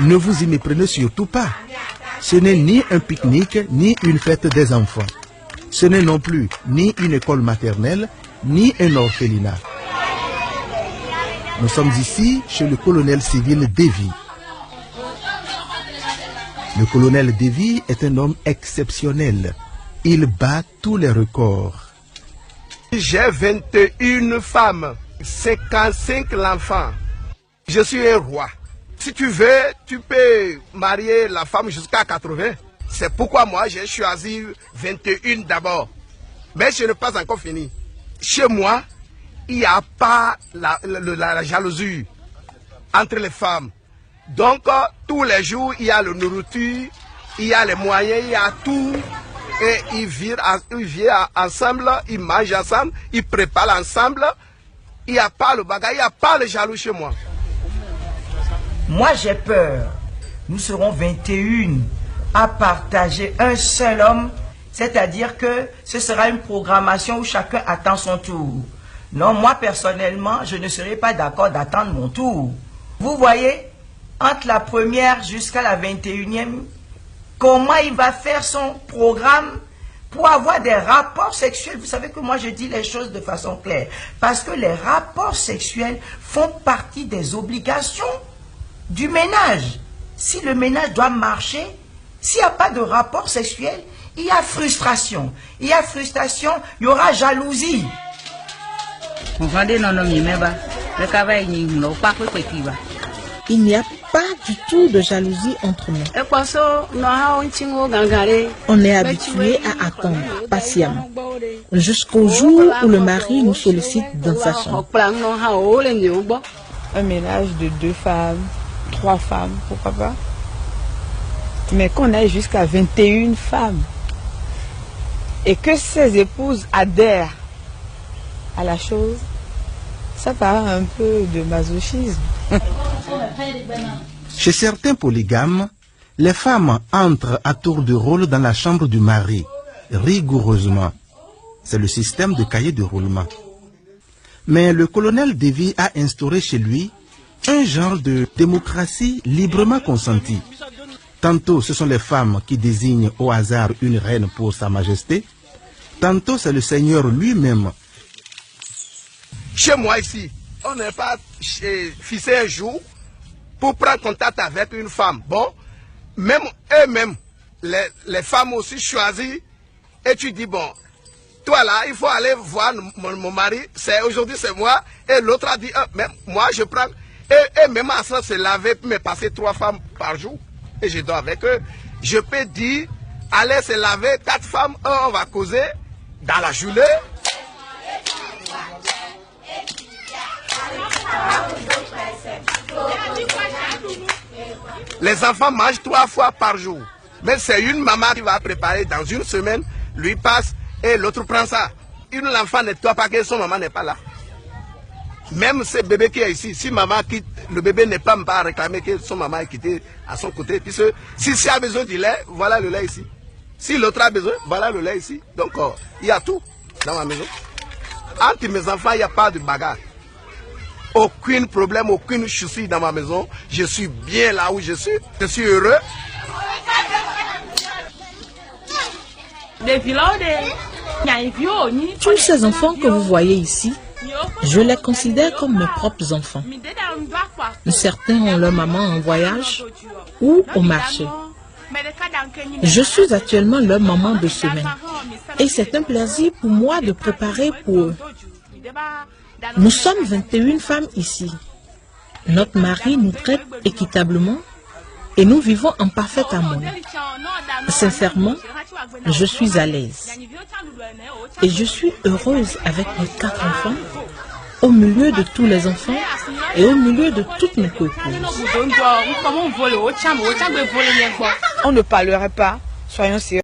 Ne vous y méprenez surtout pas. Ce n'est ni un pique-nique, ni une fête des enfants. Ce n'est non plus ni une école maternelle, ni un orphelinat. Nous sommes ici chez le colonel civil Davy. Le colonel Davy est un homme exceptionnel. Il bat tous les records. J'ai 21 femmes, 55 enfants. Je suis un roi. Si tu veux, tu peux marier la femme jusqu'à 80. C'est pourquoi moi j'ai choisi 21 d'abord. Mais je n'ai pas encore fini. Chez moi, il n'y a pas la jalousie entre les femmes. Donc, tous les jours, il y a la nourriture, il y a les moyens, il y a tout. Et ils vivent ensemble, ils mangent ensemble, ils préparent ensemble. Il n'y a pas le bagage, il n'y a pas le jaloux chez moi. Moi, j'ai peur. Nous serons 21 à partager un seul homme. C'est-à-dire que ce sera une programmation où chacun attend son tour. Non, moi, personnellement, je ne serai pas d'accord d'attendre mon tour. Vous voyez, entre la première jusqu'à la 21e, comment il va faire son programme pour avoir des rapports sexuels. Vous savez que moi je dis les choses de façon claire. Parce que les rapports sexuels font partie des obligations du ménage. Si le ménage doit marcher, s'il n'y a pas de rapport sexuel, il y a frustration. Il y a frustration, il y aura jalousie. Il n'y a pas du tout de jalousie entre nous. On est habitué à attendre patiemment jusqu'au jour où le mari nous sollicite dans sa chambre. Un ménage de 2 femmes, 3 femmes, pourquoi pas. Mais qu'on aille jusqu'à 21 femmes et que ces épouses adhèrent à la chose, ça paraît un peu de masochisme. Chez certains polygames, les femmes entrent à tour de rôle dans la chambre du mari, rigoureusement. C'est le système de cahier de roulement. Mais le colonel Davy a instauré chez lui un genre de démocratie librement consentie. Tantôt ce sont les femmes qui désignent au hasard une reine pour sa majesté, tantôt c'est le Seigneur lui-même. Chez moi ici, on n'est pas fixé un jour pour prendre contact avec une femme. Bon, même eux-mêmes, les femmes aussi choisissent, et tu dis, bon, toi là, il faut aller voir mon mari, aujourd'hui c'est moi, et l'autre a dit, même moi je prends, et même à ça, se laver, me passer 3 femmes par jour, et je dors avec eux. Je peux dire, allez se laver, 4 femmes, on va causer dans la journée. Les enfants mangent 3 fois par jour. Mais c'est une maman qui va préparer dans une semaine, lui passe et l'autre prend ça. L'enfant ne doit pas que son maman n'est pas là. Même ce bébé qui est ici, si maman quitte, le bébé n'est pas réclamer que son maman est quitté à son côté. Puisque si a besoin du lait, voilà le lait ici. Si l'autre a besoin, voilà le lait ici. Donc il y a tout dans ma maison. Entre mes enfants, il n'y a pas de bagarre. Aucun problème, aucune souci dans ma maison. Je suis bien là où je suis. Je suis heureux. Tous ces enfants que vous voyez ici, je les considère comme mes propres enfants. Certains ont leur maman en voyage ou au marché. Je suis actuellement leur maman de semaine. Et c'est un plaisir pour moi de préparer pour eux. Nous sommes 21 femmes ici. Notre mari nous traite équitablement et nous vivons en parfaite harmonie. Sincèrement, je suis à l'aise. Et je suis heureuse avec mes 4 enfants, au milieu de tous les enfants et au milieu de toutes mes copines. On ne parlerait pas, soyons sérieux.